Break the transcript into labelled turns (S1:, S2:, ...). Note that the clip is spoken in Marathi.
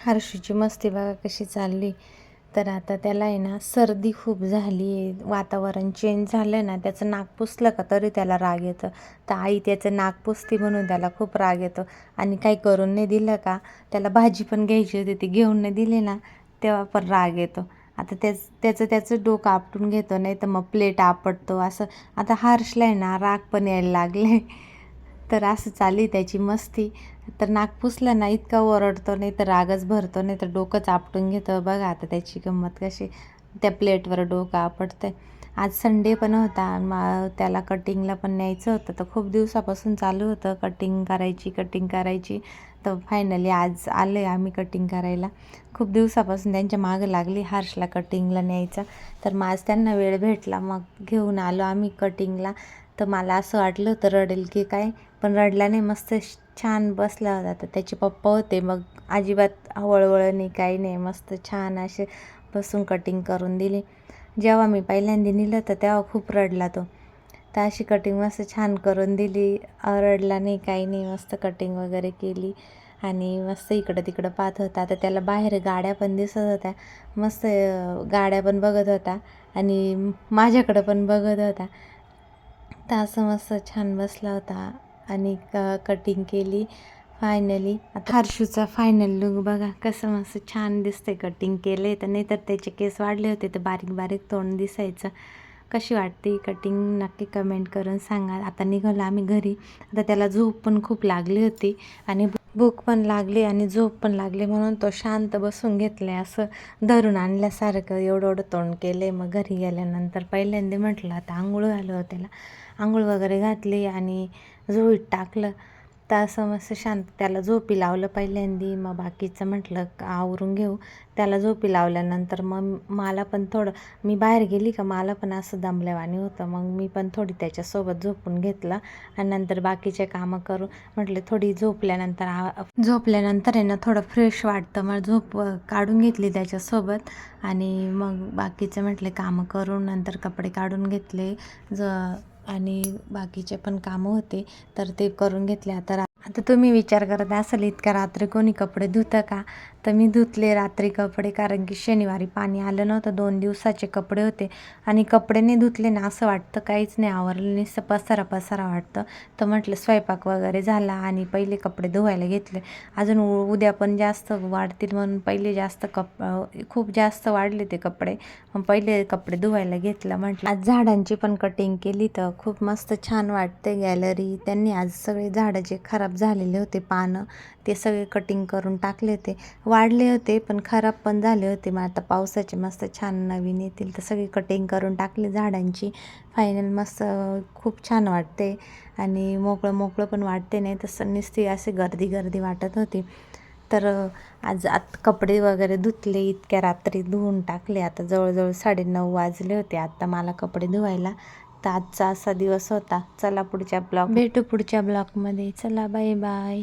S1: हर्षूची मस्ती बघा कशी चालली. तर आता त्याला आहे ना सर्दी खूप झाली आहे, वातावरण चेंज झालं ना, त्याचं नाक पुसलं का तरी त्याला राग येतं. तर आई त्याचं नाक पुसती म्हणून त्याला खूप राग येतो. आणि काही करून नाही दिलं का, त्याला भाजी पण घ्यायची होती ती घेऊन नाही दिली ना, तेव्हा पण राग येतो. आता त्याचं डोकं आपटून घेतो, नाही तर मग प्लेट आपटतो असं. आता हर्षला आहे ना राग पण यायला लागले. तर असं चालली आहे त्याची मस्ती. तर नाक पुसलं ना इतका ओरडतो, नाही तर रागच भरतो, नाही तर डोकंच आपटून घेतं. बघा आता त्याची गंमत कशी त्या प्लेटवर डोकं आपटतं. आज संडे पण होता, त्याला कटिंगला पण न्यायचं होतं. तर खूप दिवसापासून चालू होतं कटिंग करायची. तर फायनली आज आलो आहे आम्ही कटिंग करायला. खूप दिवसापासून त्यांच्या मागं लागली हर्षला कटिंगला न्यायचं. तर मग आज त्यांना वेळ भेटला, मग घेऊन आलो आम्ही कटिंगला. तर मला असं वाटलं होतं रडेल की काय, पण रडला नाही, मस्त छान बसला होता. तर त्याचे पप्पा होते, मग अजिबात वळवळ नाही काही नाही, मस्त छान असे बसून कटिंग करून दिली. जेव्हा मी पहिल्यांदा नेलं तर तेव्हा खूप रडला तो. तर अशी कटिंग मस्त छान करून दिली, रडला नाही काही नाही, मस्त कटिंग वगैरे केली. आणि मस्त इकडं तिकडं पाहत होता. तर त्याला बाहेर गाड्या पण दिसत होत्या, मस्त गाड्या पण बघत होता आणि माझ्याकडं पण बघत होता. तर असं मस्त छान बसला होता आणि कटिंग केली फायनली. आता हर्षूचा फायनल लुक बघा कसं मस्त छान दिसते कटिंग केले. तर नाही तर त्याचे केस वाढले होते तर बारीक बारीक तोंड दिसायचं. कशी वाटते कटिंग नक्की कमेंट करून सांगा. आता निघालो आम्ही घरी. आता त्याला झोप पण खूप लागली होती आणि भूक पण लागली आणि झोप पण लागली, म्हणून तो शांत बसून घेतले, असं धरून आणल्यासारखं एवढं तोंड केले. मग घरी गेल्यानंतर पहिल्यांदा म्हटलं आता आंघोळ घालू त्याला. आंघोळ वगैरे घातली आणि झोळीत टाकलं. तर असं मस्त शांत त्याला झोपी लावलं पहिल्यांदा. मग बाकीचं म्हटलं आवरून घेऊ. त्याला झोपी लावल्यानंतर मग मला पण थोडं, मी बाहेर गेली का मला पण असं दमल्यावानी होतं, मग मी पण थोडी त्याच्यासोबत झोपून घेतलं. आणि नंतर बाकीचे कामं करू म्हटले. थोडी झोपल्यानंतर आहे ना थोडं फ्रेश वाटतं, मग झोप काढून घेतली त्याच्यासोबत. आणि मग बाकीचे म्हटले कामं करून नंतर कपडे काढून घेतले आणि बाकीचे पण कामं होते तर ते करून घेतले. आता तुम्ही विचार करत असाल इतक्या रात्री कोणी कपडे धुतं का, तर मी धुतले रात्री कपडे, कारण की शनिवारी पाणी आलं नव्हतं. 2 दिवसाचे कपडे होते आणि कपडे नाही धुतले ना असं वाटतं काहीच नाही आवरलं, नुसतं पसारा वाटतं. तर म्हटलं स्वयंपाक वगैरे झाला आणि पहिले कपडे धुवायला घेतले. अजून उद्या पण जास्त वाढतील म्हणून पहिले खूप जास्त वाढले ते कपडे, मग पहिले कपडे धुवायला घेतलं. म्हटलं आज झाडांची पण कटिंग केली तर खूप मस्त छान वाटते गॅलरी. त्यांनी आज सगळे झाडं जे खराब झालेले होते पानं ते सगळे कटिंग करून टाकले होते. वाढले होते पण खराब पण झाले होते. मग आता पावसाचे मस्त छान नवीन येतील तर सगळी कटिंग करून टाकली झाडांची. फायनल मस्त खूप छान वाटते आणि मोकळं पण वाटते, नाही तसं नुसती असे गर्दी वाटत होती. तर आज कपडे वगैरे धुतले, इतक्या रात्री धुवून टाकले. आता जवळजवळ 9:30 वाजले होते आता मला कपडे धुवायला. तर आजचा असा दिवस होता. चला भेटू पुढच्या ब्लॉगमध्ये. चला बाय बाय.